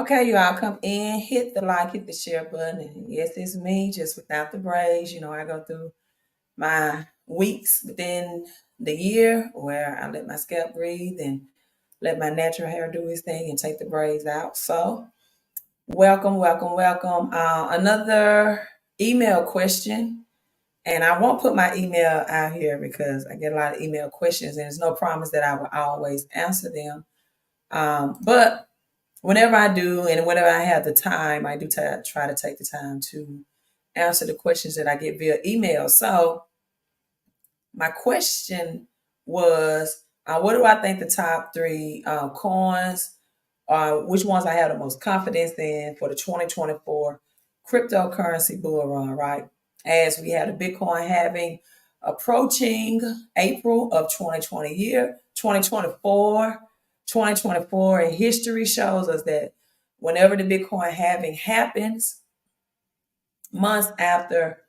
Okay, you all come in, hit the like, hit the share button. And yes, it's me, just without the braids. I go through my weeks within the year where I let my scalp breathe and let my natural hair do its thing and take the braids out. So, welcome, welcome, welcome. Another email question. And I won't put my email out here because I get a lot of email questions, and there's no promise that I will always answer them. But whenever I do, and whenever I have the time, I do try to take the time to answer the questions that I get via email. So, my question was, what do I think the top three coins are? Which ones I have the most confidence in for the 2024 cryptocurrency bull run, right? As we had a Bitcoin halving approaching April of 2020 year, 2024, and history shows us that whenever the Bitcoin halving happens, months after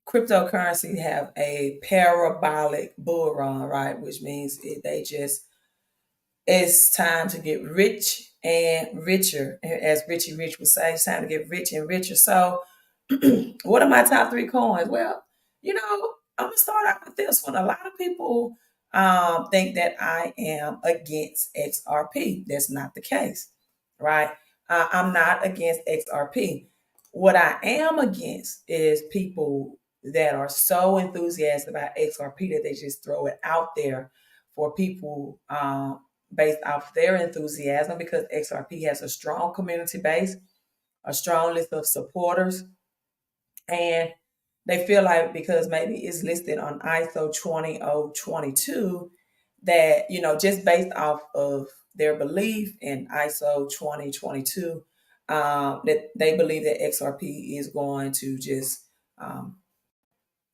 cryptocurrency have a parabolic bull run, right? Which means it's time to get rich and richer, as Richie Rich would say. It's time to get rich and richer. So, what are my top three coins? Well, I'm gonna start out with this one. A lot of people think that I am against XRP. That's not the case, right? I'm not against XRP. What I am against is people that are so enthusiastic about XRP that they just throw it out there for people based off their enthusiasm, because XRP has a strong community base, a strong list of supporters, and they feel like because maybe it's listed on ISO 20022 that, just based off of their belief in ISO 2022, that they believe that XRP is going to just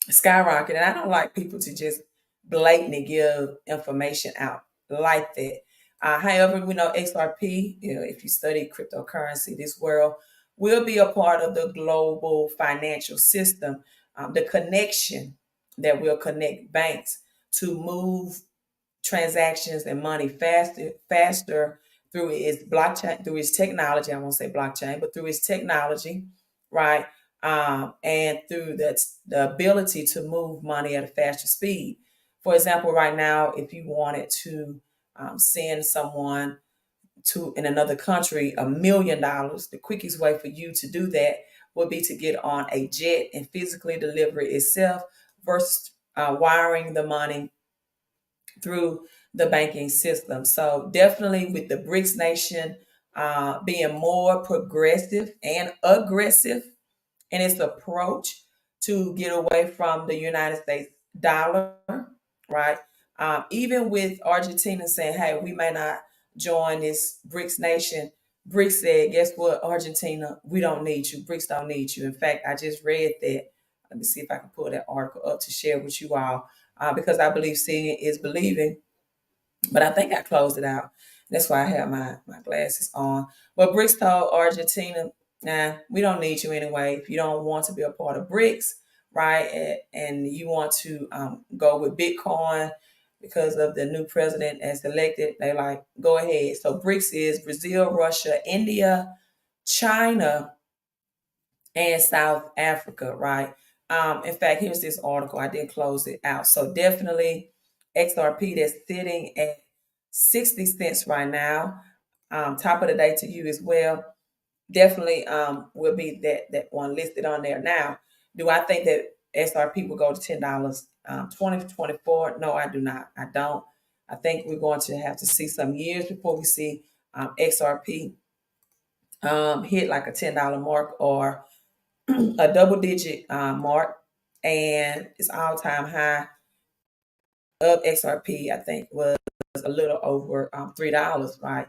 skyrocket. And I don't like people to just blatantly give information out like that. However, we know XRP, if you study cryptocurrency, this world will be a part of the global financial system. The connection that will connect banks to move transactions and money faster through its blockchain, through its technology. I won't say blockchain, but through its technology, right? And through the ability to move money at a faster speed. For example, right now, if you wanted to send someone to in another country $1 million, the quickest way for you to do that would be to get on a jet and physically deliver it itself versus wiring the money through the banking system. So definitely with the BRICS nation being more progressive and aggressive in its approach to get away from the United States dollar, right? Even with Argentina saying, hey, we may not join this BRICS nation, BRICS said, guess what, Argentina, we don't need you. BRICS don't need you. In fact, I just read that. Let me see if I can pull that article up to share with you all, because I believe seeing is believing. But I think I closed it out. That's why I have my glasses on. But BRICS told Argentina, nah, we don't need you anyway. If you don't want to be a part of BRICS, right, and you want to go with Bitcoin because of the new president as elected, they like, go ahead. So BRICS is Brazil, Russia, India, China, and South Africa, right? In fact, here's this article. I didn't close it out. So definitely XRP that's sitting at 60 cents right now. Top of the day to you as well. Definitely will be that one listed on there. Now, do I think that XRP will go to $10 2024? No, I do not. I don't. I think we're going to have to see some years before we see XRP hit like a $10 mark or a double digit mark, and its all time high of XRP, I think, was a little over $3, right?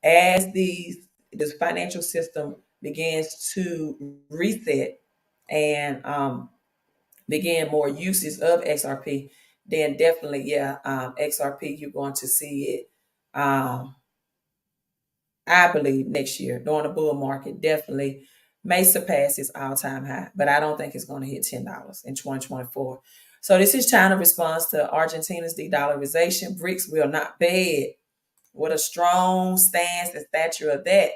As this financial system begins to reset and begin more uses of XRP, then definitely, yeah, XRP, you're going to see it. I believe next year during the bull market, definitely may surpass its all-time high, but I don't think it's going to hit $10 in 2024. So this is China response to Argentina's de-dollarization. BRICS will not bed. What a strong stance and stature of that.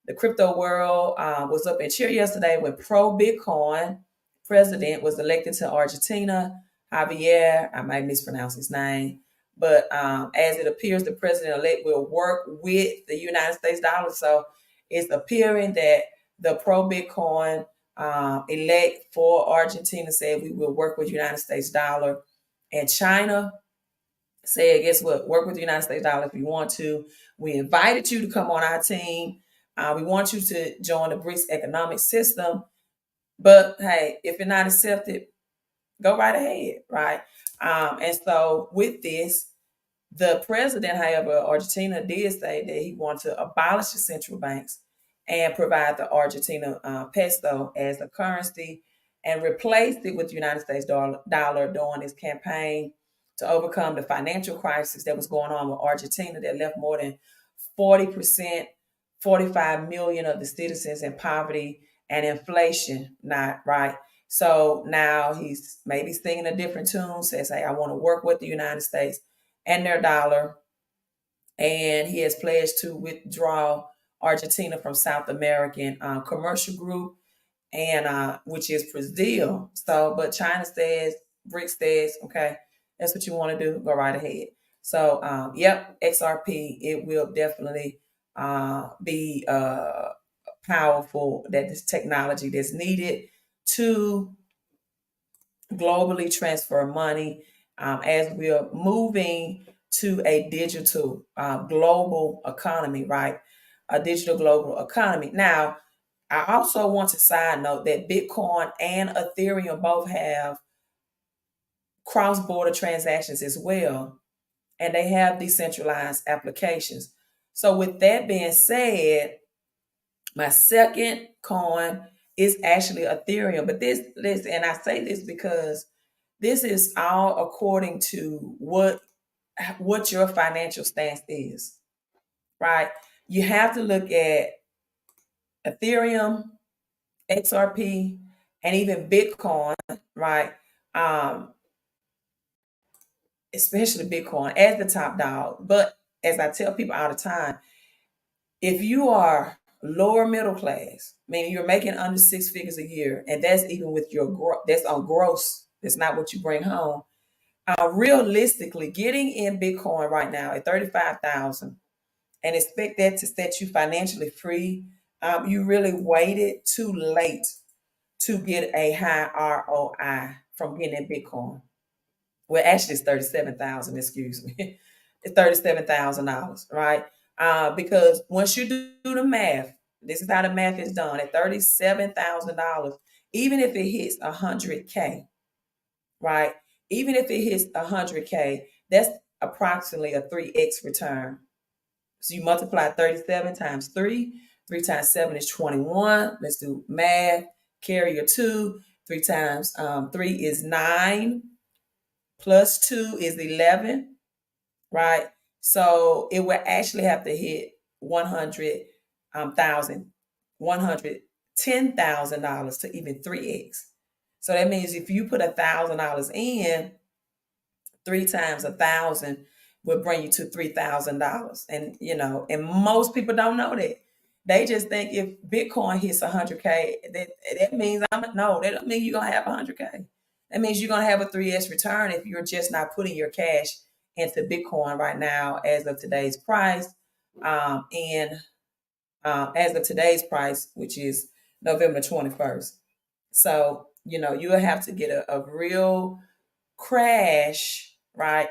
The crypto world was up in cheer yesterday when pro Bitcoin president was elected to Argentina. Javier, I might mispronounce his name, but as it appears, the president elect will work with the United States dollar. So it's appearing that the pro Bitcoin elect for Argentina said we will work with United States dollar, and China said, guess what? Work with the United States dollar if you want to. We invited you to come on our team. We want you to join the BRICS economic system. But hey, if you're not accepted, go right ahead, right? And so with this, the president, however, Argentina did say that he wanted to abolish the central banks and provide the Argentina peso as a currency and replaced it with the United States dollar during his campaign to overcome the financial crisis that was going on with Argentina that left more than 40%, 45 million of the citizens in poverty and inflation, not right. So now he's maybe singing a different tune, says, hey, I want to work with the United States and their dollar. And he has pledged to withdraw Argentina from South American commercial group, and which is Brazil. So, but China says, BRICS says, okay, that's what you want to do, go right ahead. So, yep, XRP, it will definitely be powerful, that this technology that's needed to globally transfer money as we're moving to a digital global economy, right? A digital global economy. Now, I also want to side note that Bitcoin and Ethereum both have cross-border transactions as well, and they have decentralized applications. So with that being said, my second coin is actually Ethereum. But this, and I say this because this is all according to what your financial stance is, right? You have to look at Ethereum, XRP, and even Bitcoin, right? Um, Especially Bitcoin as the top dog. But as I tell people all the time, if you are lower middle class, meaning you're making under six figures a year, and that's even with your that's on gross, that's not what you bring home. Realistically, getting in Bitcoin right now at 35,000 and expect that to set you financially free, you really waited too late to get a high ROI from getting in Bitcoin. Well, actually, it's 37,000. Excuse me, it's $37,000, right? Because once you do the math, this is how the math is done. At $37,000, even if it hits 100K, right? Even if it hits 100K, that's approximately a 3x return. So you multiply 37 times 3. 3 times 7 is 21. Let's do math. Carry your 2. 3 times 3 is 9. Plus 2 is 11, right? So it would actually have to hit 100,000, $110,000 to even 3x. So that means if you put $1,000 in, 3 times 1,000 would bring you to $3,000. And and most people don't know that. They just think if Bitcoin hits 100K, that means no, that don't mean you're gonna have 100K. That means you're gonna have a 3x return if you're just not putting your cash into Bitcoin right now as of today's price. And as of today's price, which is November 21st. So, you'll have to get a real crash, right,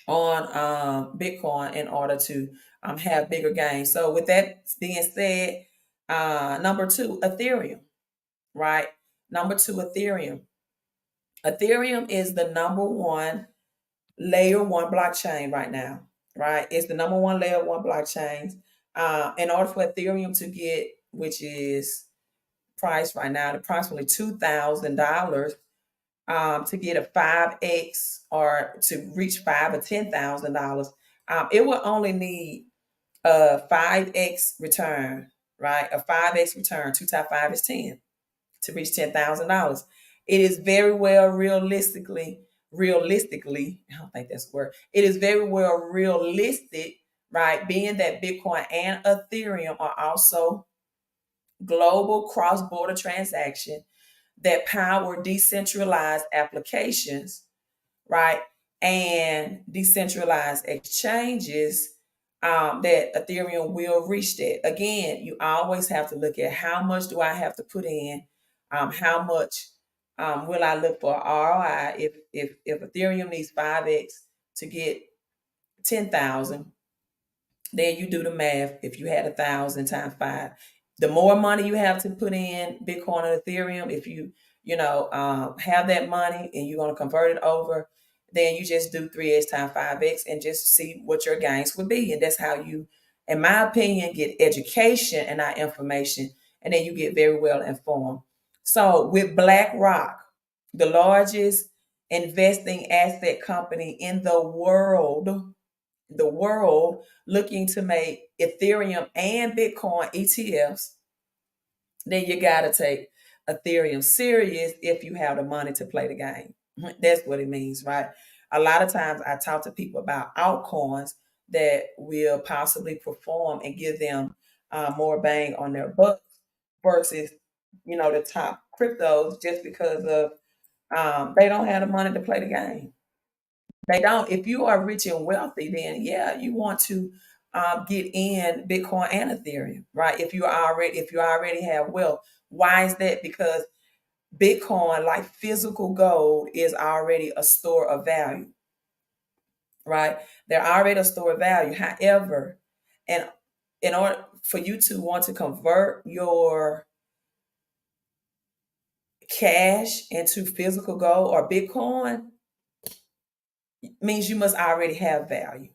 on Bitcoin in order to have bigger gains. So with that being said, number two, Ethereum, right? Number two, Ethereum. Ethereum is the number one layer one blockchain right now, right? It's the number one layer one blockchain. In order for Ethereum to get, which is priced right now at approximately $2,000, to get a 5x or to reach $5,000 or $10,000, it will only need a 5x return, right? A 5x return, 2 times 5 is 10, to reach $10,000. It is very well realistically, I don't think that's a word. It is very well realistic, right? Being that Bitcoin and Ethereum are also global cross-border transaction that power decentralized applications, right? And decentralized exchanges, that Ethereum will reach that. Again, you always have to look at how much do I have to put in, how much will I look for ROI if Ethereum needs 5x to get 10,000, then you do the math. If you had 1,000 times five, the more money you have to put in Bitcoin or Ethereum, if have that money and you're going to convert it over, then you just do 3x times 5x and just see what your gains would be. And that's how you, in my opinion, get education and not information. And then you get very well informed. So with BlackRock, the largest investing asset company in the world looking to make Ethereum and Bitcoin ETFs, then you got to take Ethereum serious if you have the money to play the game. That's what it means, right? A lot of times I talk to people about altcoins that will possibly perform and give them more bang on their bucks versus, the top cryptos, just because of they don't have the money to play the game. They don't. If you are rich and wealthy, then yeah, you want to get in Bitcoin and Ethereum, right? If you already have wealth, why is that? Because Bitcoin, like physical gold, is already a store of value, right? They're already a store of value. However, and in order for you to want to convert your cash into physical gold or Bitcoin, means you must already have value,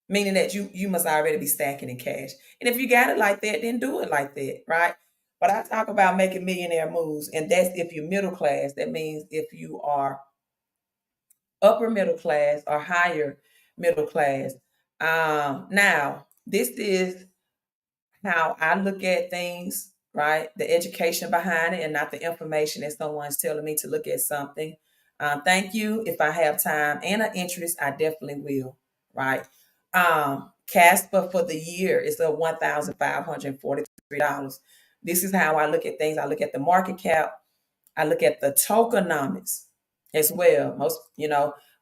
meaning that you must already be stacking in cash. And if you got it like that, then do it like that, right? But I talk about making millionaire moves, and that's if you're middle class. That means if you are upper middle class or higher middle class. Now, this is how I look at things, right? The education behind it and not the information that someone's telling me to look at something. Thank you. If I have time and an interest, I definitely will, right? Casper for the year is at $1,543. This is how I look at things. I look at the market cap. I look at the tokenomics as well.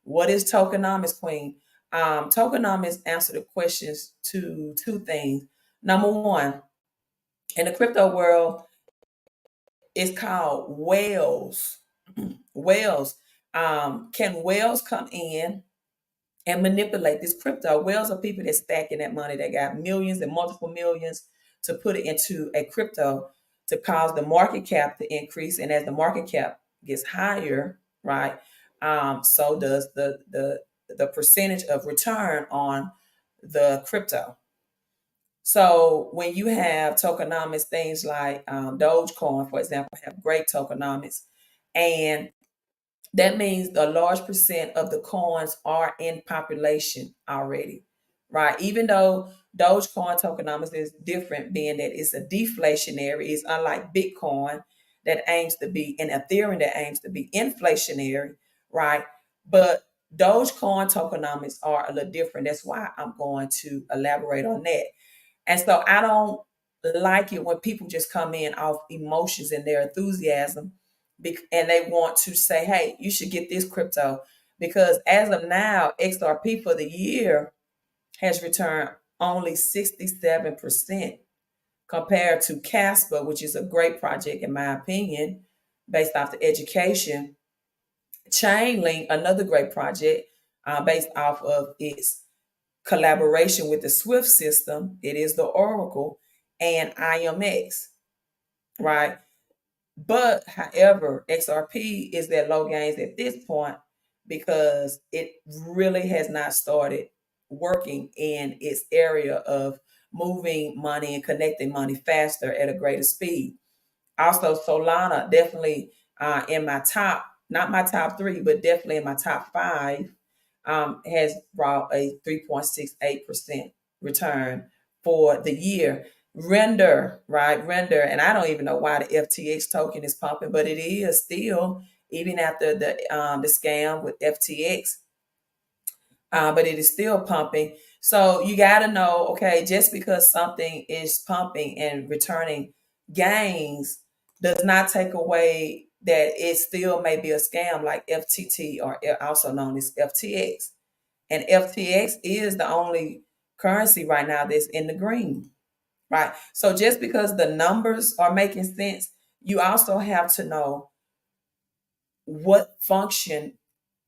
What is tokenomics, Queen? Tokenomics answer the questions to two things. Number one, in the crypto world, it's called whales. Whales. Can whales come in and manipulate this crypto? Whales are people that stacking that money. They got millions and multiple millions to put it into a crypto to cause the market cap to increase. And as the market cap gets higher, right, so does the percentage of return on the crypto. So when you have tokenomics, things like Dogecoin, for example, have great tokenomics, and that means a large percent of the coins are in population already, right? Even though Dogecoin tokenomics is different, being that it's a deflationary, it's unlike Bitcoin that aims to be, and Ethereum that aims to be inflationary, right? But Dogecoin tokenomics are a little different. That's why I'm going to elaborate on that. And so I don't like it when people just come in off emotions and their enthusiasm and they want to say, hey, you should get this crypto. Because as of now, XRP for the year has returned only 67% compared to Casper, which is a great project, in my opinion, based off the education. Chainlink, another great project based off of its collaboration with the Swift system. It is the Oracle and IMX, right? But however, XRP is at low gains at this point because it really has not started working in its area of moving money and connecting money faster at a greater speed. Also, Solana definitely in my top, not my top three, but definitely in my top five, has brought a 3.68% return for the year. Render, right? Render, and I don't even know why the FTX token is pumping, but it is still, even after the scam with FTX. but it is still pumping. So you got to know, okay, just because something is pumping and returning gains does not take away that it still may be a scam like FTT, or also known as FTX. And FTX is the only currency right now that's in the green, right? So just because the numbers are making sense, you also have to know what function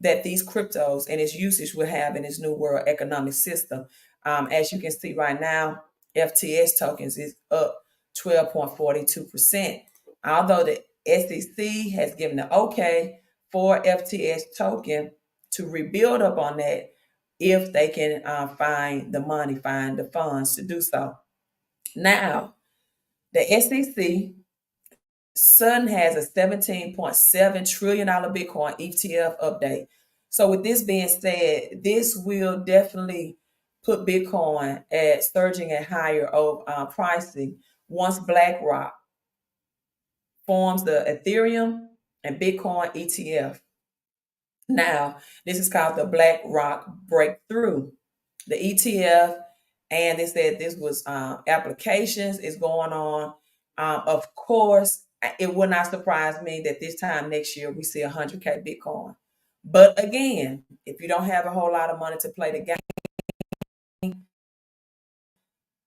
that these cryptos and its usage will have in this new world economic system. As you can see right now, FTS tokens is up 12.42%. Although the SEC has given the okay for FTS token to rebuild up on that if they can find the money, find the funds to do so. Now, the SEC Sun has a $17.7 trillion Bitcoin ETF update. So, with this being said, this will definitely put Bitcoin at surging at higher pricing once BlackRock forms the Ethereum and Bitcoin ETF. Now, this is called the BlackRock Breakthrough. The ETF, and they said this was applications is going on. Of course, it would not surprise me that this time next year we see 100K Bitcoin. But again, if you don't have a whole lot of money to play the game,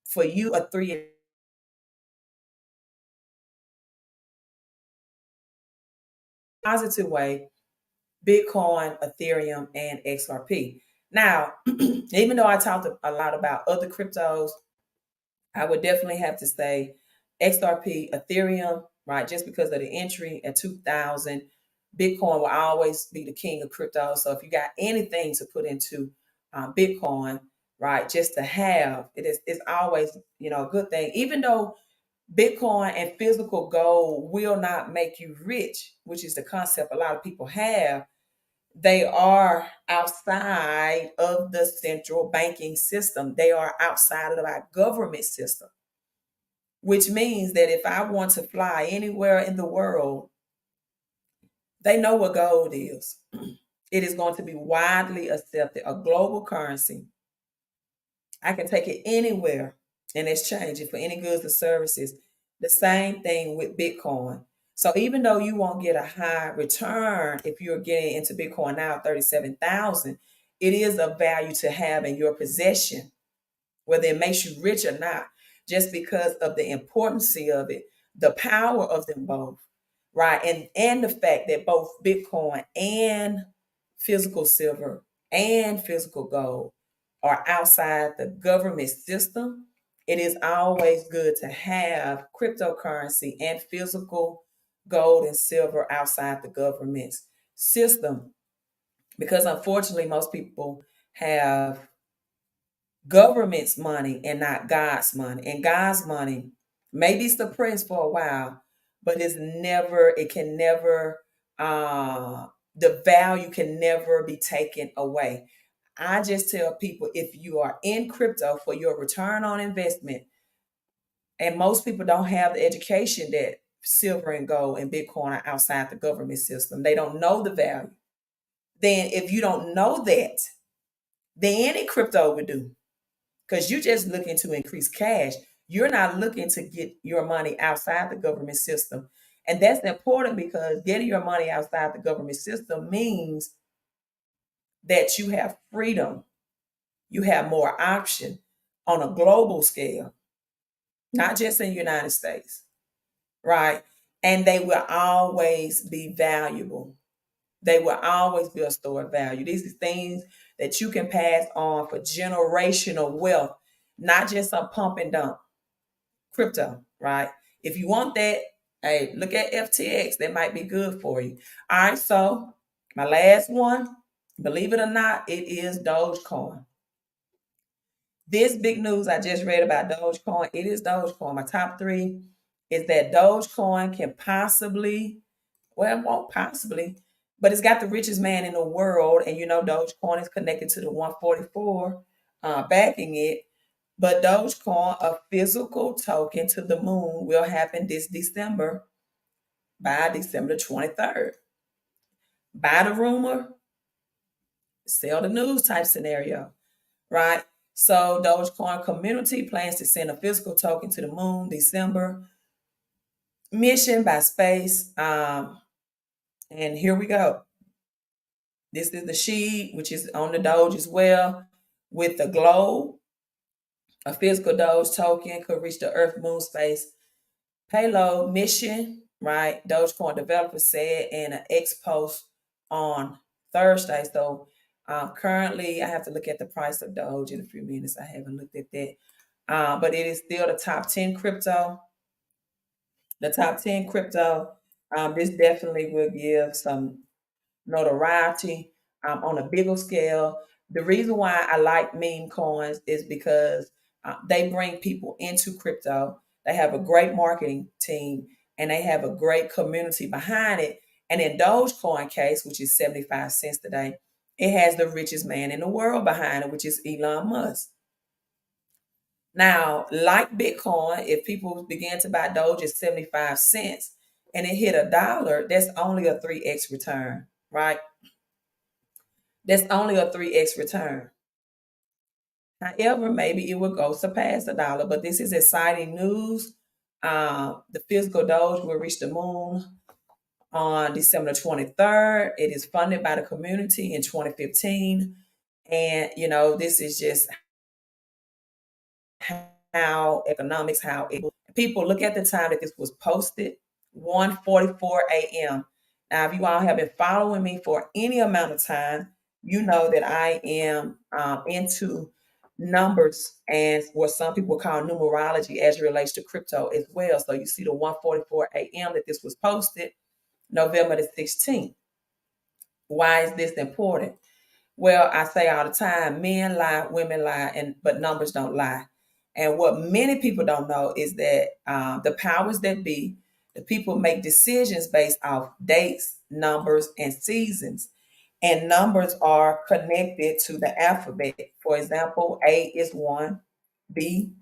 for you a three positive way, Bitcoin, Ethereum, and XRP. Now, even though I talked a lot about other cryptos, I would definitely have to say XRP, Ethereum, right? Just because of the entry at 2000, Bitcoin will always be the king of crypto. So if you got anything to put into Bitcoin, right, just to have it is, it's always, a good thing. Even though Bitcoin and physical gold will not make you rich, which is the concept a lot of people have, they are outside of the central banking system. They are outside of our government system, which means that if I want to fly anywhere in the world, they know what gold is. It is going to be widely accepted, a global currency. I can take it anywhere and exchange it for any goods or services. The same thing with Bitcoin. So even though you won't get a high return if you're getting into Bitcoin now, 37,000, it is of value to have in your possession, whether it makes you rich or not, just because of the importance of it, the power of them both, right? And the fact that both Bitcoin and physical silver and physical gold are outside the government system. It is always good to have cryptocurrency and physical gold and silver outside the government's system, because unfortunately most people have government's money and not God's money. And God's money may be suppressed for a while, but it can never, the value can never be taken away. I just tell people, if you are in crypto for your return on investment, and most people don't have the education that silver and gold and Bitcoin are outside the government system, they don't know the value. Then if you don't know that, then any crypto would do, because you're just looking to increase cash. You're not looking to get your money outside the government system. And that's important, because getting your money outside the government system means that you have freedom. You have more option on a global scale, not just in the United States, right? And they will always be valuable. They will always be a store of value. These are things that you can pass on for generational wealth, not just a pump and dump crypto, right? If you want that, hey, look at FTX. That might be good for you. All right, so my last one, believe it or not, it is Dogecoin. This big news I just read about Dogecoin, it is Dogecoin. My top three is that Dogecoin can possibly, well, it won't possibly, but it's got the richest man in the world. And Dogecoin is connected to the 144 backing it. But Dogecoin, a physical token to the moon, will happen this December, by December 23rd. By the rumor, sell the news type scenario, right? So Dogecoin community plans to send a physical token to the moon December. Mission by space. And here we go. This is the sheet, which is on the Doge as well, with the globe. A physical Doge token could reach the Earth moon space payload mission, right? Dogecoin developer said in an X post on Thursday. So currently, I have to look at the price of Doge in a few minutes. I haven't looked at that. But it is still the top 10 crypto. The top 10 crypto. This definitely will give some notoriety on a bigger scale. The reason why I like meme coins is because they bring people into crypto. They have a great marketing team and they have a great community behind it. And in Dogecoin case, which is 75 cents today, it has the richest man in the world behind it, which is Elon Musk. Now, like Bitcoin, if people begin to buy Doge at 75 cents and it hit $1, that's only a 3x return, right? That's only a 3x return. However, maybe it will go surpass $1, but this is exciting news. The physical Doge will reach the moon on December 23rd. It is funded by the community in 2015. And, this is just how economics, people look at the time that this was posted, 1:44 a.m. Now, if you all have been following me for any amount of time, you know that I am into numbers and what some people call numerology as it relates to crypto as well. So you see the 1:44 a.m. that this was posted, November the 16th. Why is this important? Well, I say all the time, men lie, women lie, but numbers don't lie. And what many people don't know is that the powers that be, the people make decisions based off dates, numbers, and seasons. And numbers are connected to the alphabet. For example, A is 1, B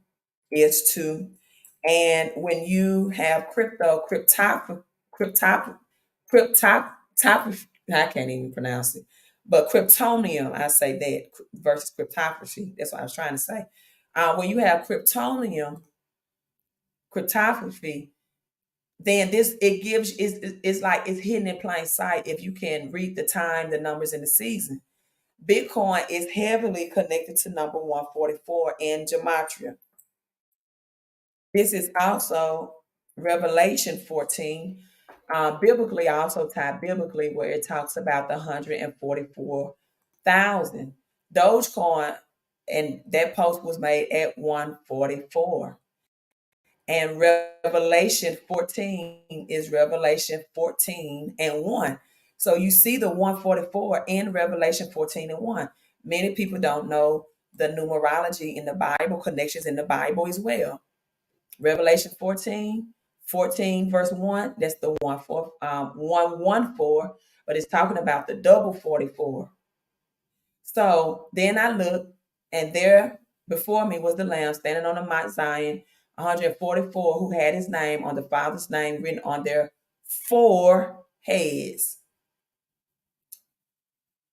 is 2. And when you have I can't even pronounce it, but kryptonium, I say that versus cryptography. That's what I was trying to say. When you have cryptography, then it gives it's like it's hidden in plain sight if you can read the time, the numbers, and the season. Bitcoin is heavily connected to number 144 in gematria. This is also Revelation 14, biblically, also tied biblically, where it talks about the 144,000. Dogecoin, and that post was made at 144. And Revelation 14 is Revelation 14 and 1. So you see the 144 in Revelation 14 and 1. Many people don't know the numerology in the Bible, connections in the Bible as well. Revelation 14 verse 1, that's the 114, but it's talking about the double 44. So then I looked, and there before me was the Lamb standing on the Mount Zion, 144, who had his name on the Father's name written on their foreheads.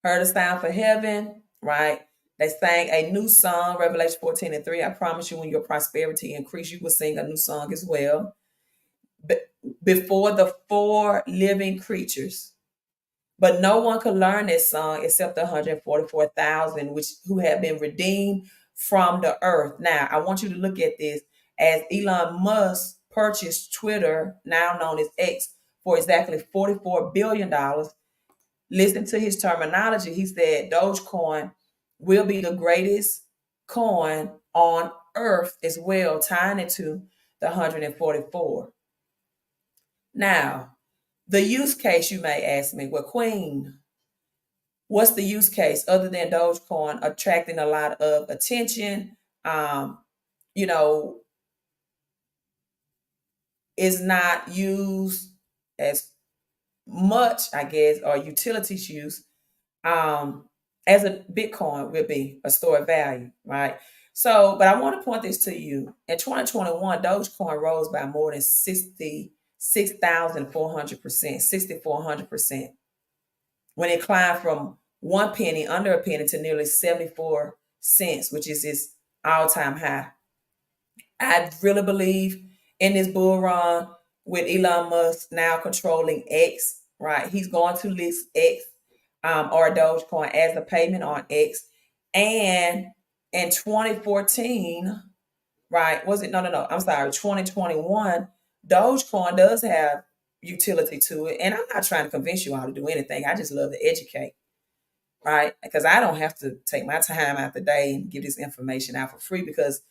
Heard a sound for heaven, right? They sang a new song, Revelation 14 and 3. I promise you, when your prosperity increase, you will sing a new song as well. Before the 4 living creatures. But no one could learn this song except the 144,000, who have been redeemed from the earth. Now, I want you to look at this as Elon Musk purchased Twitter, now known as X, for exactly $44 billion. Listen to his terminology. He said Dogecoin will be the greatest coin on earth as well, tying it to the 144. Now, the use case, you may ask me, well, Queen, what's the use case other than Dogecoin attracting a lot of attention? Is not used as much, I guess, or utilities use as a Bitcoin will be a store of value, right? So, but I want to point this to you. In 2021, Dogecoin rose by more than 66,400%, 6,400%. When it climbed from one penny, under a penny, to nearly 74 cents, which is its all-time high. I really believe in this bull run with Elon Musk now controlling X, right? He's going to list X, or Dogecoin, as a payment on X. And in 2014, right? Was it? No, no, no. I'm sorry. 2021, Dogecoin does have utility to it. And I'm not trying to convince you all to do anything. I just love to educate, right? Because I don't have to take my time out the day and give this information out for free, because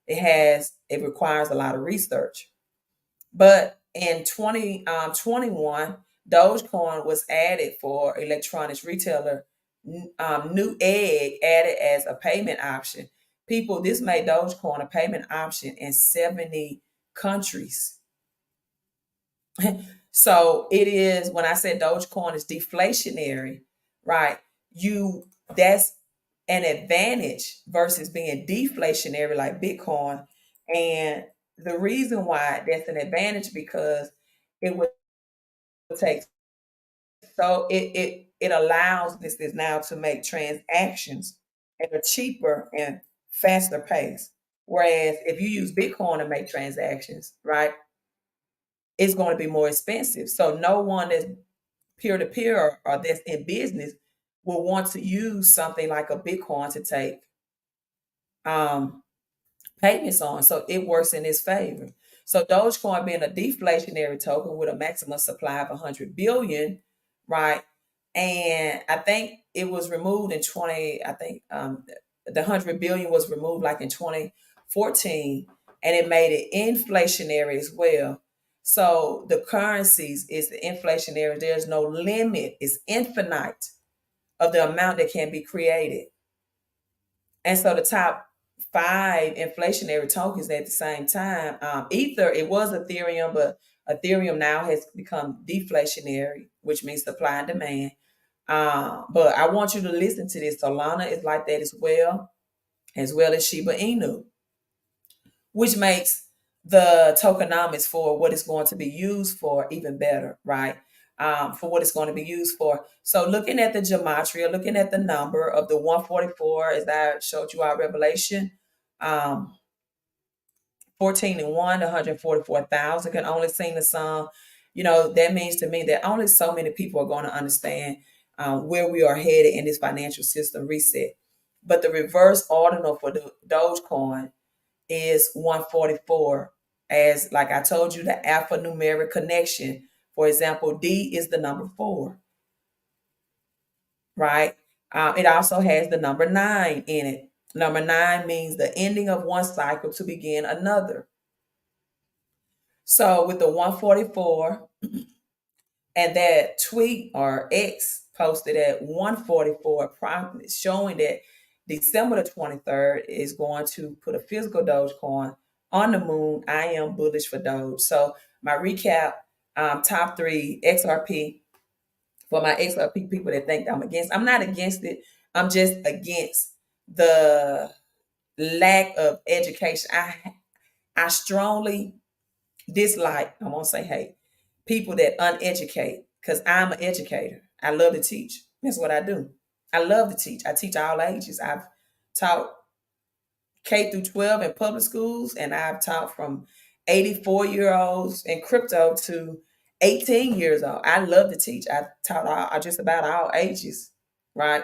it requires a lot of research. But in 2021, Dogecoin was added for electronics retailer, New Egg added as a payment option. People, this made Dogecoin a payment option in 70 countries. So it is, when I said Dogecoin is deflationary, right? That's an advantage versus being deflationary like Bitcoin. And the reason why that's an advantage, because it would take, so it allows this is now to make transactions at a cheaper and faster pace. Whereas if you use Bitcoin to make transactions, right, it's going to be more expensive. So no one that's peer to peer or that's in business will want to use something like a Bitcoin to take um, payments on. So it works in its favor. So Dogecoin being a deflationary token with a maximum supply of 100 billion, right? And I think it was removed in 20, I think the 100 billion was removed like in 2014, and it made it inflationary as well. So the currencies is the inflationary. There's no limit. It's infinite of the amount that can be created. And so the top five inflationary tokens at the same time, it was Ethereum, but Ethereum now has become deflationary, which means supply and demand. But I want you to listen to this. Solana is like that as well as Shiba Inu, which makes the tokenomics for what it's going to be used for even better, right? For what it's going to be used for. So looking at the gematria, looking at the number of the 144, as I showed you our Revelation, 14 and 1, 144,000 can only sing the song. That means to me that only so many people are going to understand where we are headed in this financial system reset. But the reverse ordinal for the Dogecoin is 144, as like I told you, the alphanumeric connection. For example, D is the number 4, right? It also has the number 9 in it. Number 9 means the ending of one cycle to begin another. So with the 144 and that tweet or X posted at 144, showing that December the 23rd is going to put a physical Dogecoin on the moon. I am bullish for Doge. So my recap, top 3 XRP. For my XRP people that think I'm not against it. I'm just against the lack of education. I strongly dislike, I won't say hate, people that uneducate, because I'm an educator. I love to teach. That's what I do. I love to teach. I teach all ages. I've taught K through 12 in public schools, and I've taught from 84-year-olds in crypto to 18 years old. I love to teach. I taught just about all ages, right?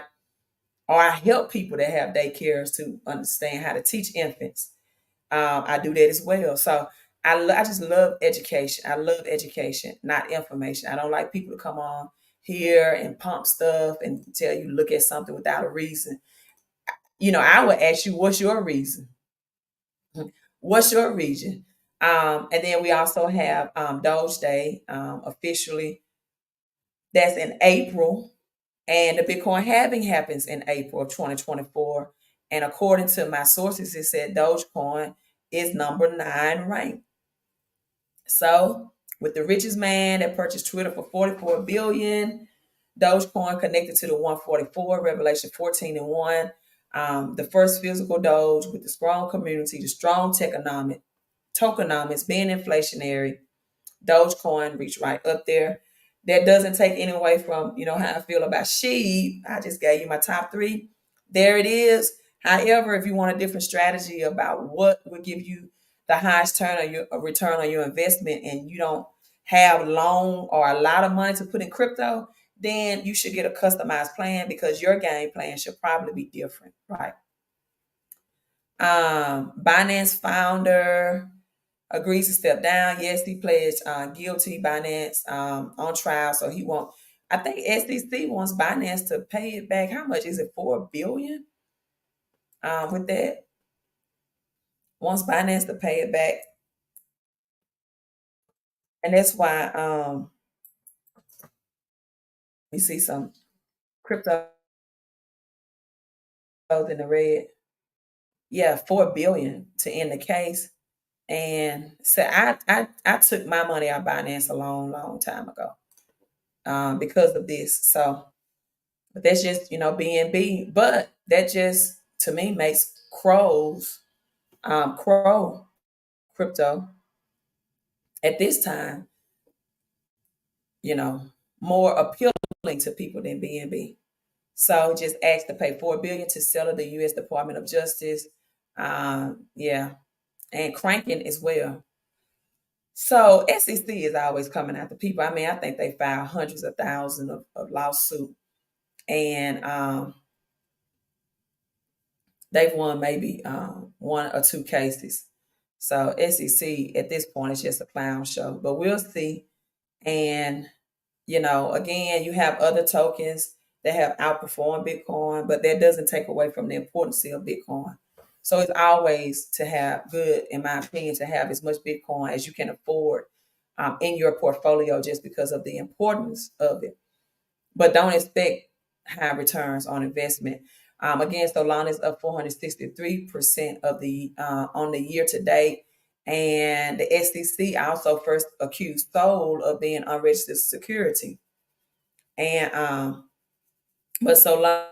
Or I help people that have daycares to understand how to teach infants. I do that as well. So I just love education. I love education, not information. I don't like people to come on here and pump stuff and tell you to look at something without a reason. I would ask you, what's your reason? What's your reason? And then we also have Doge Day officially. That's in April. And the Bitcoin halving happens in April of 2024. And according to my sources, it said Dogecoin is number 9 ranked. So, with the richest man that purchased Twitter for 44 billion, Dogecoin connected to the 144, Revelation 14 and 1. The first physical Doge with the strong community, the strong tokenomics, being inflationary. Dogecoin reached right up there. That doesn't take any away from, how I feel about sheep. I just gave you my top three. There it is. However, if you want a different strategy about what would give you the highest return on your investment, and you don't have long or a lot of money to put in crypto, then you should get a customized plan, because your game plan should probably be different, right? Binance founder agrees to step down. Yes, he pledged guilty. Binance on trial, so he won't. I think SEC wants Binance to pay it back. How much is it? 4 billion. With that, wants Binance to pay it back, and that's why we see some cryptos in the red. Yeah, 4 billion to end the case. And so I took my money out of Binance a long time ago, because of this. So, but that's just, BNB. But that just, to me, makes Crow crypto at this time, you know, more appealing to people than BNB. So just asked to pay 4 billion to settle the U.S. Department of Justice. Yeah, and cranking as well. So SEC is always coming after people. I mean, I think they filed hundreds of thousands of lawsuits, and they've won maybe one or two cases. So SEC at this point is just a clown show, but we'll see. And again, you have other tokens that have outperformed Bitcoin, but that doesn't take away from the importance of Bitcoin. So it's always to have good, in my opinion, to have as much Bitcoin as you can afford in your portfolio, just because of the importance of it. But don't expect high returns on investment. Again, Solana is up 463% of the on the year to date. And the SEC also first accused Sol of being unregistered security. And but Solana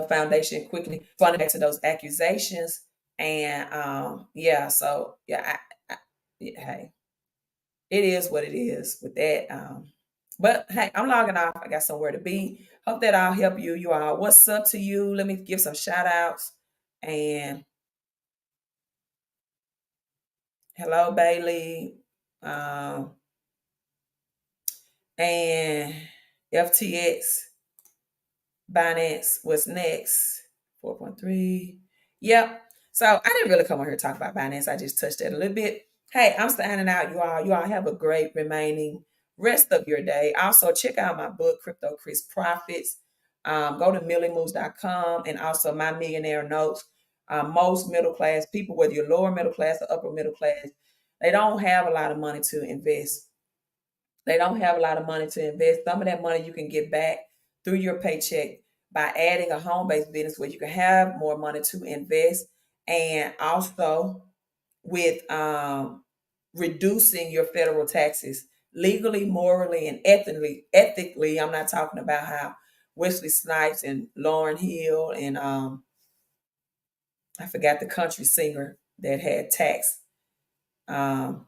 Foundation quickly responded back to those accusations. And yeah, so yeah, yeah, hey, it is what it is with that. But hey, I'm logging off. I got somewhere to be. Hope that I'll help you. You all, what's up to you? Let me give some shout outs. And hello, Bailey. Um, and FTX, Binance, what's next? 4.3. Yep. So I didn't really come on here to talk about Binance. I just touched it a little bit. Hey, I'm signing out, you all. You all have a great remaining rest of your day. Also, check out my book, Crypto Chris Profits. Go to millimoves.com, and also My Millionaire Notes. Most middle class people, whether you're lower middle class or upper middle class, they don't have a lot of money to invest. They don't have a lot of money to invest. Some of that money you can get back through your paycheck by adding a home-based business where you can have more money to invest, and also with reducing your federal taxes legally, morally, and ethically. Ethically, I'm not talking about how Wesley Snipes and Lauryn Hill and I forgot the country singer that had tax um,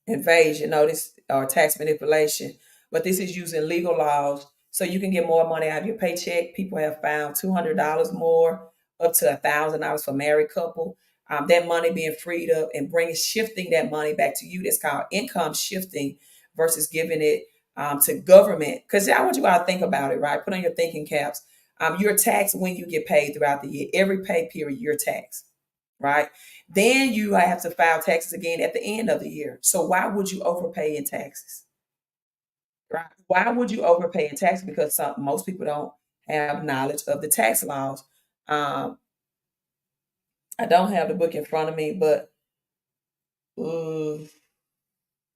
invasion, notice, or tax manipulation. But this is using legal laws so you can get more money out of your paycheck. People have found $200 more, up to $1,000 for married couple. That money being freed up and shifting that money back to you. That's called income shifting versus giving it to government. Because I want you all to think about it, right? Put on your thinking caps. You're taxed when you get paid throughout the year. Every pay period, you're taxed, right? Then you have to file taxes again at the end of the year. So why would you overpay in taxes? Right? Why would you overpay in taxes? Because most people don't have knowledge of the tax laws. Um, I don't have the book in front of me, but uh,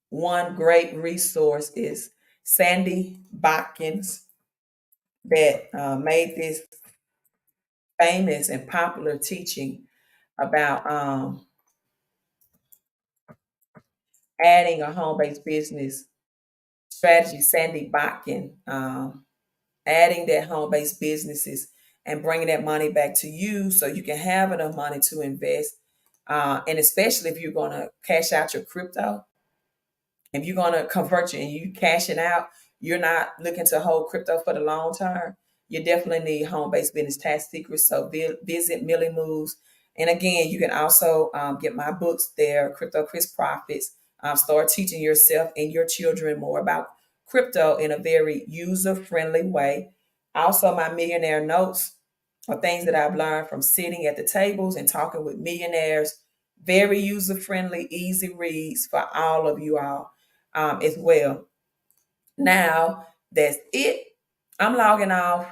one great resource is Sandy Botkins, that made this famous and popular teaching about adding a home-based business strategy. Sandy Botkin, adding that home-based businesses and bringing that money back to you so you can have enough money to invest. And especially if you're going to cash out your crypto If you're gonna convert you and you cashing out, you're not looking to hold crypto for the long term. You definitely need home-based business tax secrets. So visit Millie Moves. And again, you can also get my books there, Crypto Chris Profits. Start teaching yourself and your children more about crypto in a very user-friendly way. Also, my millionaire notes are things that I've learned from sitting at the tables and talking with millionaires. Very user-friendly, easy reads for all of you all as well. Now, that's it. I'm logging off.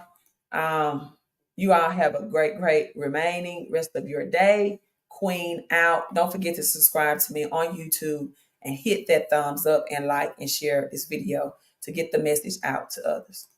You all have a great, great remaining rest of your day. Queen out. Don't forget to subscribe to me on YouTube and hit that thumbs up and like and share this video to get the message out to others.